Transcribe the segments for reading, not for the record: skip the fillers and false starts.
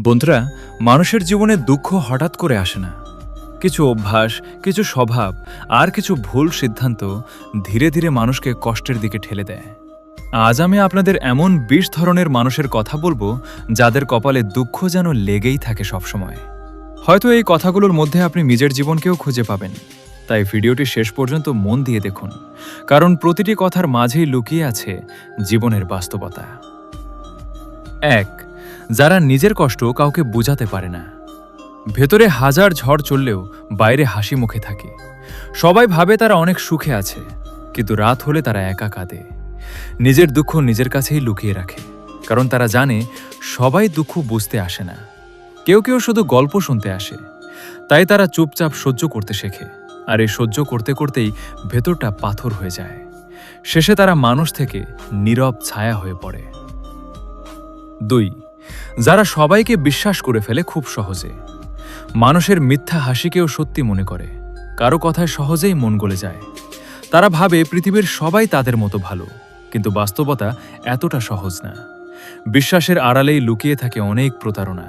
বন্ধুরা, মানুষের জীবনে দুঃখ হঠাৎ করে আসে না। কিছু অভ্যাস, কিছু স্বভাব আর কিছু ভুল সিদ্ধান্ত ধীরে ধীরে মানুষকে কষ্টের দিকে ঠেলে দেয়। আজ আমি আপনাদের এমন ২০ ধরনের মানুষের কথা বলবো যাদের কপালে দুঃখ যেন লেগেই থাকে সবসময়। হয়তো এই কথাগুলোর মধ্যে আপনি নিজের জীবনকেও খুঁজে পাবেন। তাই ভিডিওটি শেষ পর্যন্ত মন দিয়ে দেখুন, কারণ প্রতিটি কথার মাঝেই লুকিয়ে আছে জীবনের বাস্তবতা। ১. যারা নিজের কষ্ট কাউকে বোঝাতে পারে না। ভেতরে হাজার ঝড় চললেও বাইরে হাসি মুখে থাকে। সবাই ভাবে তারা অনেক সুখে আছে, কিন্তু রাত হলে তারা একা কাঁদে। নিজের দুঃখ নিজের কাছেই লুকিয়ে রাখে, কারণ তারা জানে সবাই দুঃখ বুঝতে আসে না। কেউ কেউ শুধু গল্প শুনতে আসে। তাই তারা চুপচাপ সহ্য করতে শেখে, আর এই সহ্য করতে করতেই ভেতরটা পাথর হয়ে যায়। শেষে তারা মানুষ থেকে নীরব ছায়া হয়ে পড়ে। ২. যারা সবাইকে বিশ্বাস করে ফেলে খুব সহজে। মানুষের মিথ্যা হাসিকেও সত্যি মনে করে, কারো কথায় সহজেই মন গলে যায়। তারা ভাবে পৃথিবীর সবাই তাদের মতো ভালো, কিন্তু বাস্তবতা এতটা সহজ না। বিশ্বাসের আড়ালেই লুকিয়ে থাকে অনেক প্রতারণা।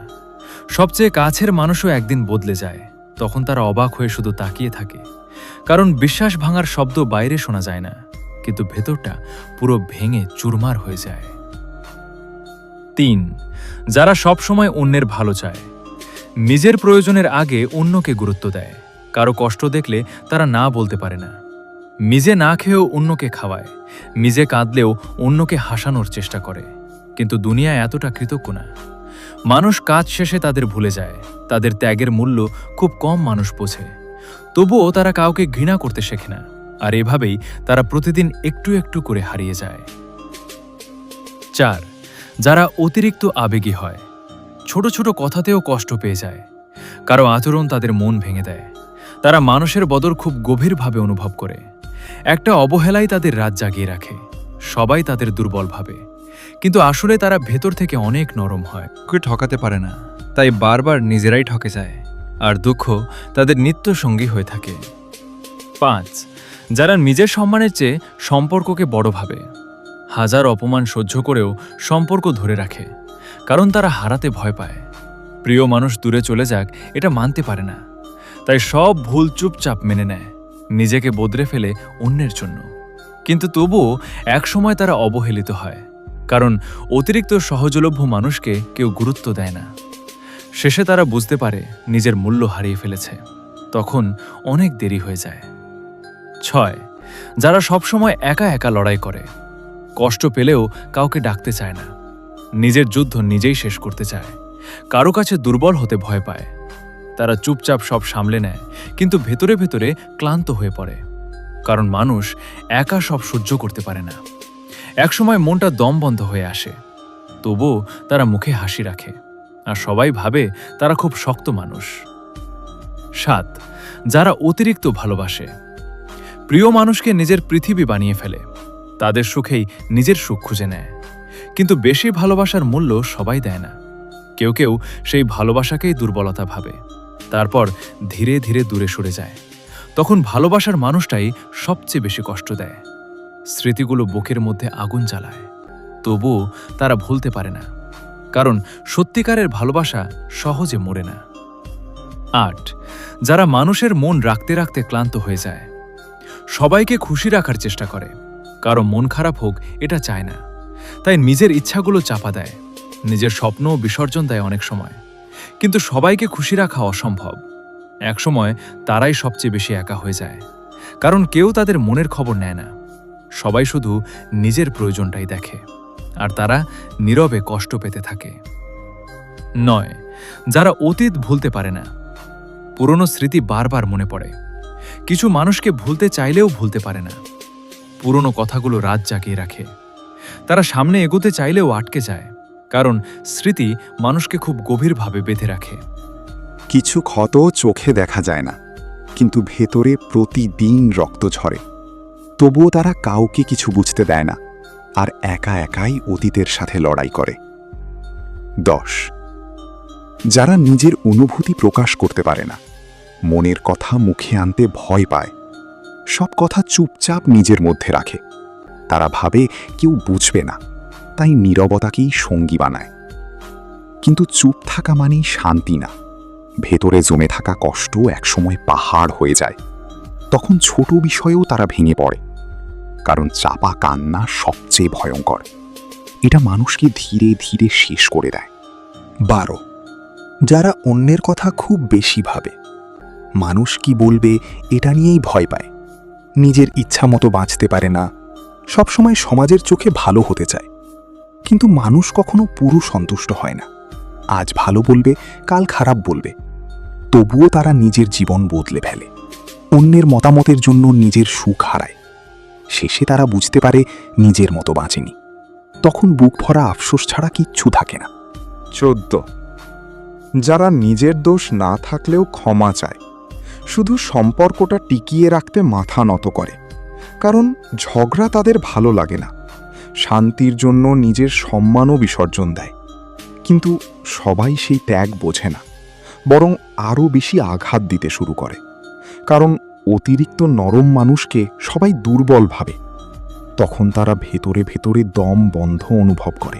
সবচেয়ে কাছের মানুষও একদিন বদলে যায়, তখন তারা অবাক হয়ে শুধু তাকিয়ে থাকে। কারণ বিশ্বাস ভাঙার শব্দ বাইরে শোনা যায় না, কিন্তু ভেতরটা পুরো ভেঙে চুরমার হয়ে যায়। ৩. যারা সবসময় অন্যের ভালো চায়। নিজের প্রয়োজনের আগে অন্যকে গুরুত্ব দেয়। কারো কষ্ট দেখলে তারা না বলতে পারে না। নিজে না খেয়েও অন্যকে খাওয়ায়। নিজে কাঁদলেও অন্যকে হাসানোর চেষ্টা করে। কিন্তু দুনিয়া এতটা কৃতজ্ঞ না। মানুষ কাজ শেষে তাদের ভুলে যায়। তাদের ত্যাগের মূল্য খুব কম মানুষ বোঝে। তবুও তারা কাউকে ঘৃণা করতে শেখে না, আর এভাবেই তারা প্রতিদিন একটু একটু করে হারিয়ে যায়। ৪. যারা অতিরিক্ত আবেগী হয়। ছোট ছোট কথাতেও কষ্ট পেয়ে যায়। কারো আচরণ তাদের মন ভেঙে দেয়। তারা মানুষের বদল খুব গভীরভাবে অনুভব করে। একটা অবহেলাই তাদের রাত জাগিয়ে রাখে। সবাই তাদের দুর্বল ভাবে, কিন্তু আসলে তারা ভেতর থেকে অনেক নরম হয়। কেউ ঠকাতে পারে না, তাই বারবার নিজেরাই ঠকে যায়, আর দুঃখ তাদের নিত্য সঙ্গী হয়ে থাকে। ৫. যারা নিজের সম্মানের চেয়ে সম্পর্ককে বড় ভাবে। হাজার অপমান সহ্য করেও সম্পর্ক ধরে রাখে, কারণ তারা হারাতে ভয় পায়। প্রিয় মানুষ দূরে চলে যাক এটা মানতে পারে না, তাই সব ভুল চুপচাপ মেনে নেয়, নিজেকে বদলে ফেলে অন্যের জন্য। কিন্তু তবুও একসময় তারা অবহেলিত হয়, কারণ অতিরিক্ত সহজলভ্য মানুষকে কেউ গুরুত্ব দেয় না। শেষে তারা বুঝতে পারে নিজের মূল্য হারিয়ে ফেলেছে, তখন অনেক দেরি হয়ে যায়। ৬. যারা সবসময় একা একা লড়াই করে। কষ্ট পেলেও কাউকে ডাকতে চায় না। নিজের যুদ্ধ নিজেই শেষ করতে চায়। কারো কাছে দুর্বল হতে ভয় পায়। তারা চুপচাপ সব সামলে নেয়, কিন্তু ভেতরে ভেতরে ক্লান্ত হয়ে পড়ে, কারণ মানুষ একা সব সহ্য করতে পারে না। একসময় মনটা দম বন্ধ হয়ে আসে, তবুও তারা মুখে হাসি রাখে, আর সবাই ভাবে তারা খুব শক্ত মানুষ। ৭. যারা অতিরিক্ত ভালোবাসে। প্রিয় মানুষকে নিজের পৃথিবী বানিয়ে ফেলে। তাদের সুখেই নিজের সুখ খুঁজে নেয়, কিন্তু বেশি ভালোবাসার মূল্য সবাই দেয় না। কেউ কেউ সেই ভালোবাসাকেই দুর্বলতা ভাবে, তারপর ধীরে ধীরে দূরে সরে যায়। তখন ভালোবাসার মানুষটাই সবচেয়ে বেশি কষ্ট দেয়। স্মৃতিগুলো বুকের মধ্যে আগুন জ্বালায়, তবুও তারা ভুলতে পারে না, কারণ সত্যিকারের ভালোবাসা সহজে মরে না। ৮. যারা মানুষের মন রাখতে রাখতে ক্লান্ত হয়ে যায়। সবাইকে খুশি রাখার চেষ্টা করে, কারো মন খারাপ হোক এটা চায় না। তাই নিজের ইচ্ছাগুলো চাপা দেয়, নিজের স্বপ্নও বিসর্জন দেয় অনেক সময়। কিন্তু সবাইকে খুশি রাখা অসম্ভব। একসময় তারাই সবচেয়ে বেশি একা হয়ে যায়, কারণ কেউ তাদের মনের খবর নেয় না। সবাই শুধু নিজের প্রয়োজনটাই দেখে, আর তারা নীরবে কষ্ট পেতে থাকে। ৯. যারা অতীত ভুলতে পারে না। পুরনো স্মৃতি বারবার মনে পড়ে। কিছু মানুষকে ভুলতে চাইলেও ভুলতে পারে না। পুরনো কথাগুলো রাত জাগিয়ে রাখে। তারা সামনে এগোতে চাইলেও আটকে যায়, কারণ স্মৃতি মানুষকে খুব গভীরভাবে বেঁধে রাখে। কিছু ক্ষত চোখে দেখা যায় না, কিন্তু ভেতরে প্রতিদিন রক্ত ঝরে। তবুও তারা কাউকে কিছু বুঝতে দেয় না, আর একা একাই অতীতের সাথে লড়াই করে। ১০. যারা নিজের অনুভূতি প্রকাশ করতে পারে না। মনের কথা মুখে আনতে ভয় পায়। সব কথা চুপচাপ নিজের মধ্যে রাখে। তারা ভাবে কেউ বুঝবে না, তাই নীরবতাকেই সঙ্গী বানায়। কিন্তু চুপ থাকা মানেই শান্তি না। ভেতরে জমে থাকা কষ্ট একসময় পাহাড় হয়ে যায়। তখন ছোট বিষয়েও তারা ভেঙে পড়ে, কারণ চাপা কান্না সবচেয়ে ভয়ঙ্কর। এটা মানুষকে ধীরে ধীরে শেষ করে দেয়। 12 যারা অন্যের কথা খুব বেশি ভাবে। মানুষ কি বলবে এটা নিয়েই ভয় পায়। নিজের ইচ্ছা মতো বাঁচতে পারে না, সবসময় সমাজের চোখে ভালো হতে চায়। কিন্তু মানুষ কখনো পুরো সন্তুষ্ট হয় না। আজ ভালো বলবে, কাল খারাপ বলবে। তবুও তারা নিজের জীবন বদলে ফেলে, অন্যের মতামতের জন্য নিজের সুখ হারায়। শেষে তারা বুঝতে পারে নিজের মতো বাঁচেনি। তখন বুক ভরা আফসোস ছাড়া কিচ্ছু থাকে না। 14 যারা নিজের দোষ না থাকলেও ক্ষমা চায়, শুধু সম্পর্কটা টিকিয়ে রাখতে মাথা নত করে, কারণ ঝগড়া তাদের ভালো লাগে না। শান্তির জন্য নিজের সম্মানও বিসর্জন দেয়। কিন্তু সবাই সেই ত্যাগ বোঝে না, বরং আরও বেশি আঘাত দিতে শুরু করে, কারণ অতিরিক্ত নরম মানুষকে সবাই দুর্বল ভাবে। তখন তারা ভেতরে ভেতরে দম বন্ধ অনুভব করে,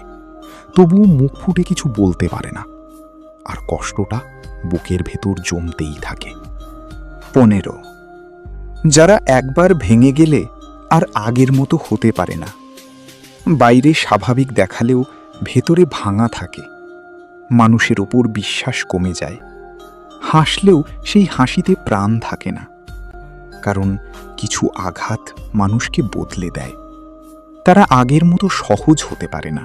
তবুও মুখ ফুটে কিছু বলতে পারে না, আর কষ্টটা বুকের ভেতর জমতেই থাকে। 15 যারা একবার ভেঙে গেলে আর আগের মতো হতে পারে না। বাইরে স্বাভাবিক দেখালেও ভেতরে ভাঙা থাকে। মানুষের ওপর বিশ্বাস কমে যায়। হাসলেও সেই হাসিতে প্রাণ থাকে না, কারণ কিছু আঘাত মানুষকে বদলে দেয়। তারা আগের মতো সহজ হতে পারে না।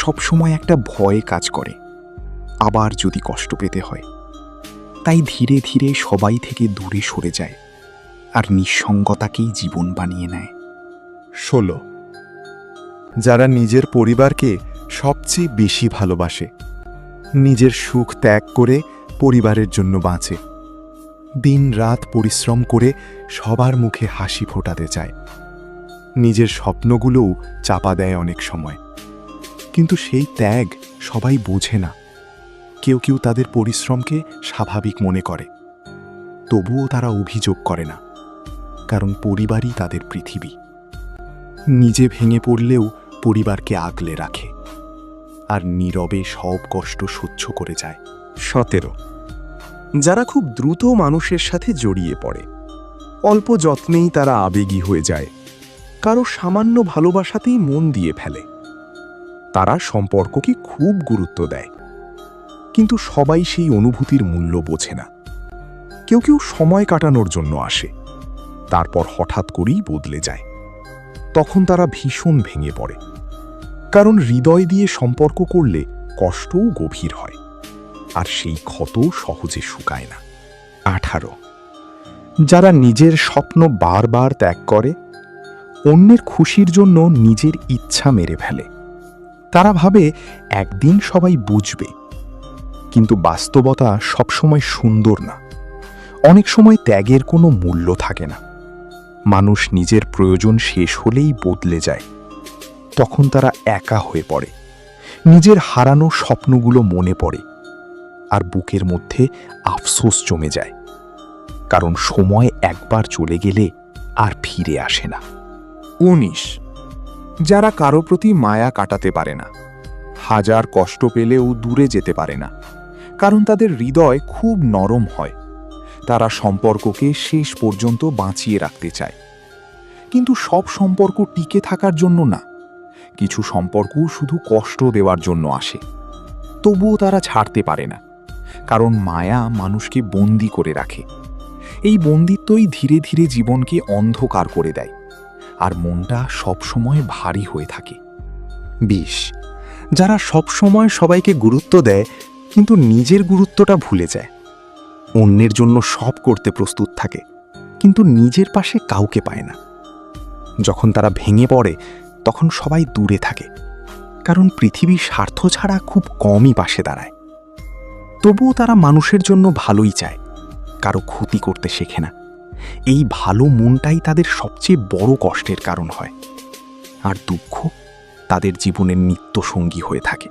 সবসময় একটা ভয় কাজ করে, আবার যদি কষ্ট পেতে হয়। তাই ধীরে ধীরে সবাই থেকে দূরে সরে যায়, আর নিঃসঙ্গতাকেই জীবন বানিয়ে নেয়। 16 যারা নিজের পরিবারকে সবচেয়ে বেশি ভালোবাসে, নিজের সুখ ত্যাগ করে পরিবারের জন্য বাঁচে। দিন রাত পরিশ্রম করে সবার মুখে হাসি ফোটাতে চায়। নিজের স্বপ্নগুলোও চাপা দেয় অনেক সময়, কিন্তু সেই ত্যাগ সবাই বোঝে না। কেউ কেউ তাদের পরিশ্রমকে স্বাভাবিক মনে করে, তবুও তারা অভিযোগ করে না, কারণ পরিবারই তাদের পৃথিবী। নিজে ভেঙে পড়লেও পরিবারকে আগলে রাখে, আর নীরবে সব কষ্ট সহ্য করে যায়। 17 যারা খুব দ্রুত মানুষের সাথে জড়িয়ে পড়ে, অল্প যত্নেই তারা আবেগী হয়ে যায়, কারো সামান্য ভালোবাসাতেই মন দিয়ে ফেলে। তারা সম্পর্ককে খুব গুরুত্ব দেয়, কিন্তু সবাই সেই অনুভূতির মূল্য বোঝে না। কেউ কেউ সময় কাটানোর জন্য আসে, তারপর হঠাৎ করেই বদলে যায়। তখন তারা ভীষণ ভেঙে পড়ে, কারণ হৃদয় দিয়ে সম্পর্ক করলে কষ্টও গভীর হয়, আর সেই ক্ষত সহজে শুকায় না। 18 যারা নিজের স্বপ্ন বারবার ত্যাগ করে, অন্যের খুশির জন্য নিজের ইচ্ছা মেরে ফেলে। তারা ভাবে একদিন সবাই বুঝবে, কিন্তু বাস্তবতা সবসময় সুন্দর না। অনেক সময় ত্যাগের কোনো মূল্য থাকে না। মানুষ নিজের প্রয়োজন শেষ হলেই বদলে যায়। তখন তারা একা হয়ে পড়ে, নিজের হারানো স্বপ্নগুলো মনে পড়ে, আর বুকের মধ্যে আফসোস জমে যায়, কারণ সময় একবার চলে গেলে আর ফিরে আসে না। 19 যারা কারো প্রতি মায়া কাটাতে পারে না, হাজার কষ্ট পেলেও দূরে যেতে পারে না, কারণ তাদের হৃদয় খুব নরম হয়। তারা সম্পর্ককে শেষ পর্যন্ত বাঁচিয়ে রাখতে চায়, কিন্তু সব সম্পর্ক টিকে থাকার জন্য না। কিছু সম্পর্ক শুধু কষ্ট দেওয়ার জন্য আসে। তবুও তারা ছাড়তে পারে না, কারণ মায়া মানুষকে বন্দী করে রাখে। এই বন্দিত্বই ধীরে ধীরে জীবনকে অন্ধকার করে দেয়, আর মনটা সবসময় ভারী হয়ে থাকে। 20 যারা সবসময় সবাইকে গুরুত্ব দেয়, কিন্তু নিজের গুরুত্বটা ভুলে যায়। অন্যের জন্য সব করতে প্রস্তুত থাকে, কিন্তু নিজের পাশে কাউকে পায় না। যখন তারা ভেঙে পড়ে, তখন সবাই দূরে থাকে, কারণ পৃথিবীর স্বার্থ ছাড়া খুব কমই পাশে দাঁড়ায়। তবুও তারা মানুষের জন্য ভালোই চায়, কারো ক্ষতি করতে শেখে না। এই ভালো মনটাই তাদের সবচেয়ে বড় কষ্টের কারণ হয়, আর দুঃখ তাদের জীবনের নিত্য সঙ্গী হয়ে থাকে।